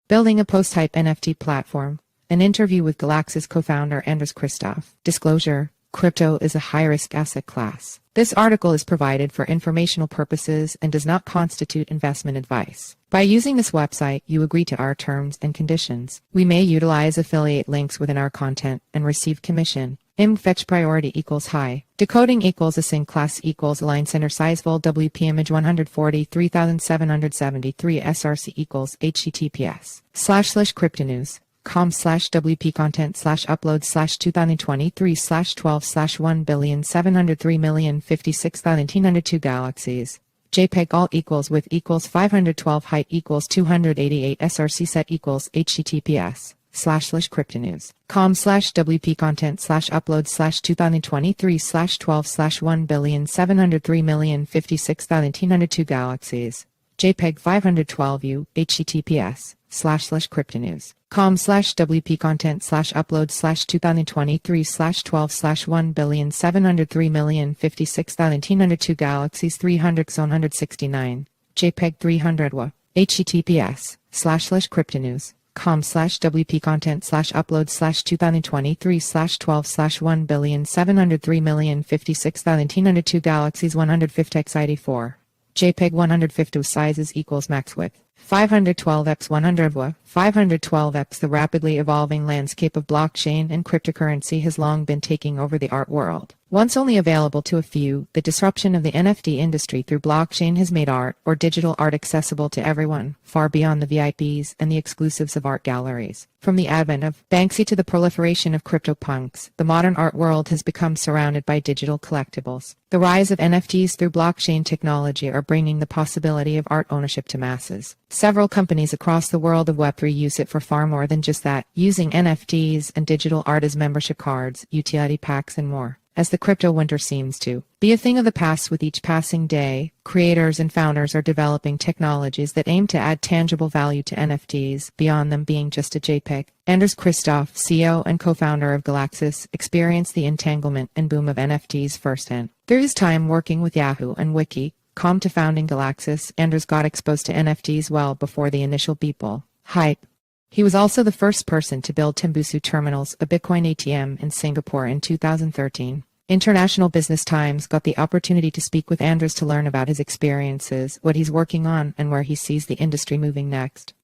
Building a post-hype NFT platform. An interview with Galaxis co-founder Andras Kristof. Disclosure: crypto is a high-risk asset class. This article is provided for informational purposes and does not constitute investment advice. By using this website, you agree to our terms and conditions. We may utilize affiliate links within our content and receive commission. Fetch priority equals high. Decoding equals async class equals align center size vol WP image 143,773 src equals https://cryptonews.com/WP content /upload/2023/12/1,703,056,202 Galaxis. JPEG alt equals width equals 512 height equals 288 src set equals https://cryptonews.com/WP content /upload/2023/12/1,703,056,202 Galaxis. JPEG 512U https://cryptonews.com/WP content /upload/2023/12/1,703,056,202 Galaxis 300x169. JPEG 300W https://cryptonews.com/WP content /upload/2023/12/1,703,056,202 Galaxis 150x84. JPEG 150 sizes equals max width. 512x100W, 512x. The rapidly evolving landscape of blockchain and cryptocurrency has long been taking over the art world. Once only available to a few, the disruption of the NFT industry through blockchain has made art, or digital art, accessible to everyone, far beyond the VIPs and the exclusives of art galleries. From the advent of Banksy to the proliferation of CryptoPunks, the modern art world has become surrounded by digital collectibles. The rise of NFTs through blockchain technology are bringing the possibility of art ownership to masses. Several companies across the world of Web3 use it for far more than just that, using NFTs and digital art as membership cards, utility packs, and more. As the crypto winter seems to be a thing of the past with each passing day, creators and founders are developing technologies that aim to add tangible value to NFTs beyond them being just a JPEG. Andras Kristof, CEO and co-founder of Galaxis, experienced the entanglement and boom of NFTs firsthand. Through his time working with Yahoo and Wiki.com to founding Galaxis, Andras got exposed to NFTs well before the initial Beeple hype. He was also the first person to build Tembusu Terminals, a Bitcoin ATM, in Singapore in 2013. International Business Times got the opportunity to speak with Andras to learn about his experiences, what he's working on, and where he sees the industry moving next.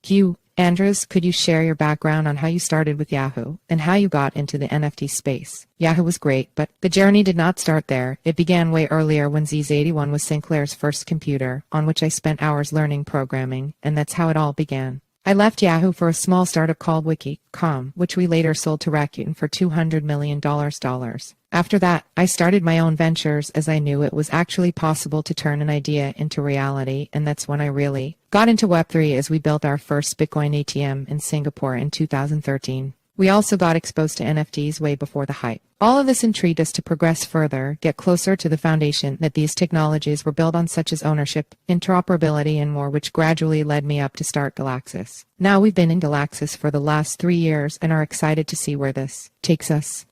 Andras, could you share your background on how you started with Yahoo and how you got into the NFT space? Yahoo was great, but the journey did not start there. It began way earlier when Z81 was Sinclair's first computer, on which I spent hours learning programming, and that's how it all began. I left Yahoo for a small startup called Wiki.com, which we later sold to Rakuten for $200 million. After that, I started my own ventures as I knew it was actually possible to turn an idea into reality, and that's when I really got into Web3 as we built our first Bitcoin ATM in Singapore in 2013. We also got exposed to NFTs way before the hype. All of this intrigued us to progress further, get closer to the foundation that these technologies were built on, such as ownership, interoperability, and more, which gradually led me up to start Galaxis. Now we've been in Galaxis for the last 3 years and are excited to see where this takes us.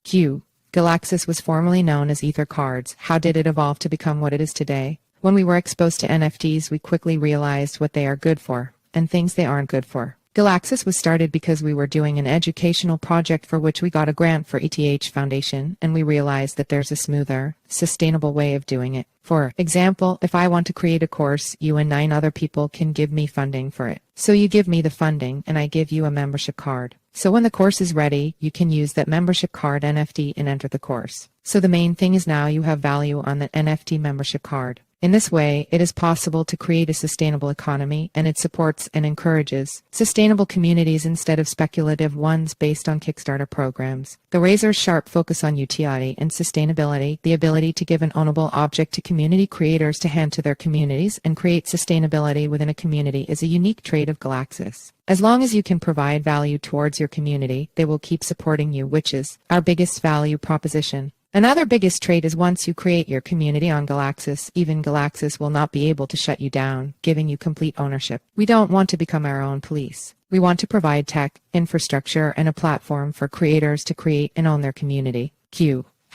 Galaxis was formerly known as Ether Cards. How did it evolve to become what it is today? When we were exposed to NFTs, we quickly realized what they are good for and things they aren't good for. Galaxis was started because we were doing an educational project for which we got a grant for ETH Foundation, and we realized that there's a smoother, sustainable way of doing it. For example, if I want to create a course, you and 9 other people can give me funding for it. So you give me the funding, and I give you a membership card. So when the course is ready, you can use that membership card NFT and enter the course. So the main thing is now you have value on that NFT membership card. In this way, it is possible to create a sustainable economy, and it supports and encourages sustainable communities instead of speculative ones based on Kickstarter programs. The razor-sharp focus on utility and sustainability, the ability to give an ownable object to community creators to hand to their communities and create sustainability within a community, is a unique trait of Galaxis. As long as you can provide value towards your community, they will keep supporting you, which is our biggest value proposition. Another biggest trait is once you create your community on Galaxis, even Galaxis will not be able to shut you down, giving you complete ownership. We don't want to become our own police. We want to provide tech, infrastructure, and a platform for creators to create and own their community.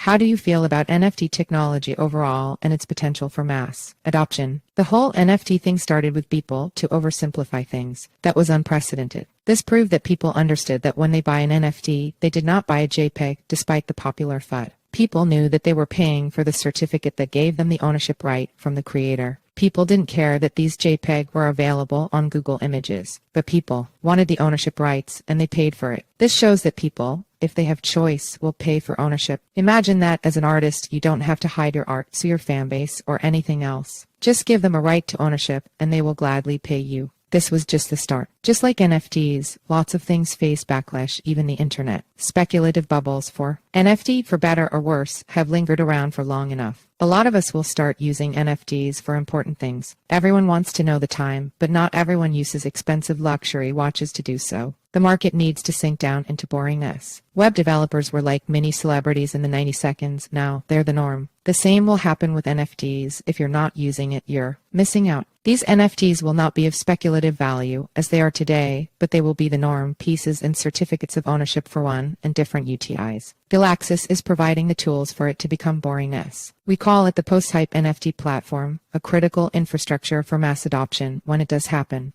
How do you feel about NFT technology overall and its potential for mass adoption? The whole NFT thing started with Beeple. To oversimplify things, that was unprecedented. This proved that people understood that when they buy an NFT, they did not buy a JPEG despite the popular FUD. People knew that they were paying for the certificate that gave them the ownership right from the creator. People didn't care that these JPEG were available on Google Images, but people wanted the ownership rights and they paid for it. This shows that people, if they have choice, will pay for ownership. Imagine that as an artist, you don't have to hide your art to your fan base or anything else. Just give them a right to ownership and they will gladly pay you. This was just the start. Just like NFTs, lots of things face backlash, even the internet. Speculative bubbles for NFT, for better or worse, have lingered around for long enough. A lot of us will start using NFTs for important things. Everyone wants to know the time, but not everyone uses expensive luxury watches to do so. The market needs to sink down into boringness. Web developers were like mini celebrities in the 90 seconds. Now they're the norm. The same will happen with NFTs. If you're not using it, you're missing out. These NFTs will not be of speculative value as they are today, but they will be the norm, pieces and certificates of ownership for one, and different UTIs. Galaxis is providing the tools for it to become boringness. We call it the post-hype NFT platform, a critical infrastructure for mass adoption when it does happen.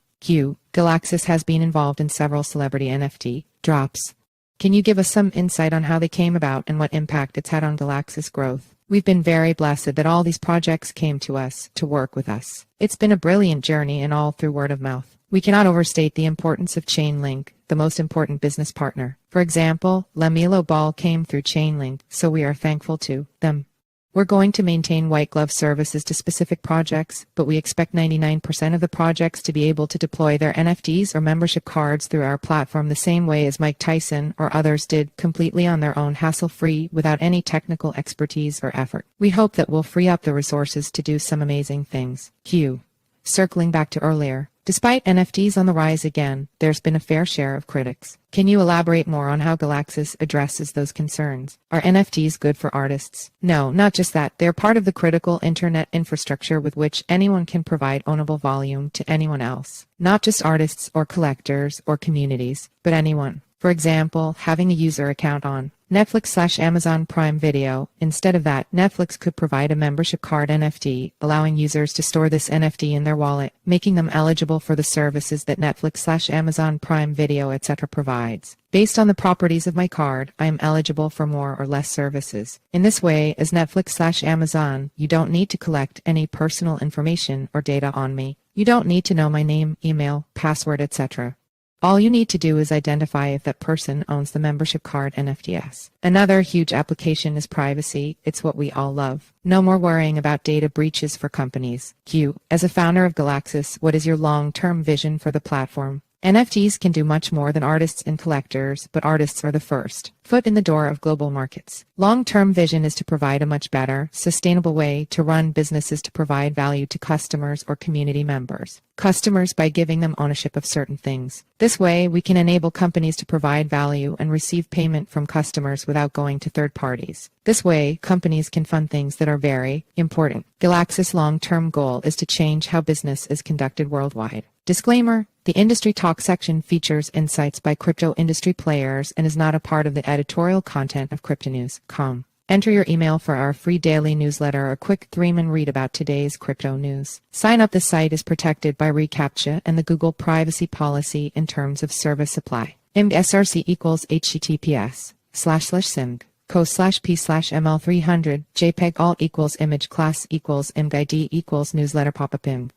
Galaxis has been involved in several celebrity NFT drops. Can you give us some insight on how they came about and what impact it's had on Galaxis growth? We've been very blessed that all these projects came to us to work with us. It's been a brilliant journey and all through word of mouth. We cannot overstate the importance of Chainlink, the most important business partner. For example, LaMelo Ball came through Chainlink, so we are thankful to them. We're going to maintain white glove services to specific projects, but we expect 99% of the projects to be able to deploy their NFTs or membership cards through our platform the same way as Mike Tyson or others did, completely on their own, hassle-free, without any technical expertise or effort. We hope that we'll free up the resources to do some amazing things. Circling back to earlier, despite NFTs on the rise again, there's been a fair share of critics. Can you elaborate more on how Galaxis addresses those concerns? Are NFTs good for artists? No, not just that. They're part of the critical internet infrastructure with which anyone can provide ownable volume to anyone else. Not just artists or collectors or communities, but anyone. For example, having a user account on Netflix/Amazon Prime Video. Instead of that, Netflix could provide a membership card NFT, allowing users to store this NFT in their wallet, making them eligible for the services that Netflix/Amazon Prime Video, etc. provides. Based on the properties of my card, I am eligible for more or less services. In this way, as Netflix/Amazon, you don't need to collect any personal information or data on me. You don't need to know my name, email, password, etc. All you need to do is identify if that person owns the membership card NFTs. Another huge application is privacy. It's what we all love. No more worrying about data breaches for companies. As a founder of Galaxis, what is your long-term vision for the platform? NFTs can do much more than artists and collectors, but artists are the first foot in the door of global markets. Long-term vision is to provide a much better, sustainable way to run businesses to provide value to customers or community members. Customers by giving them ownership of certain things. This way, we can enable companies to provide value and receive payment from customers without going to third parties. This way, companies can fund things that are very important. Galaxis' long-term goal is to change how business is conducted worldwide. Disclaimer: the Industry Talk section features insights by crypto industry players and is not a part of the editorial content of CryptoNews.com. Enter your email for our free daily newsletter or quick 3-minute read about today's crypto news. Sign up. The site is protected by reCAPTCHA and the Google privacy policy in terms of service supply. IMG equals https://simg. co/p/ml300 JPEG alt equals image class equals imgid equals newsletter pop-up img.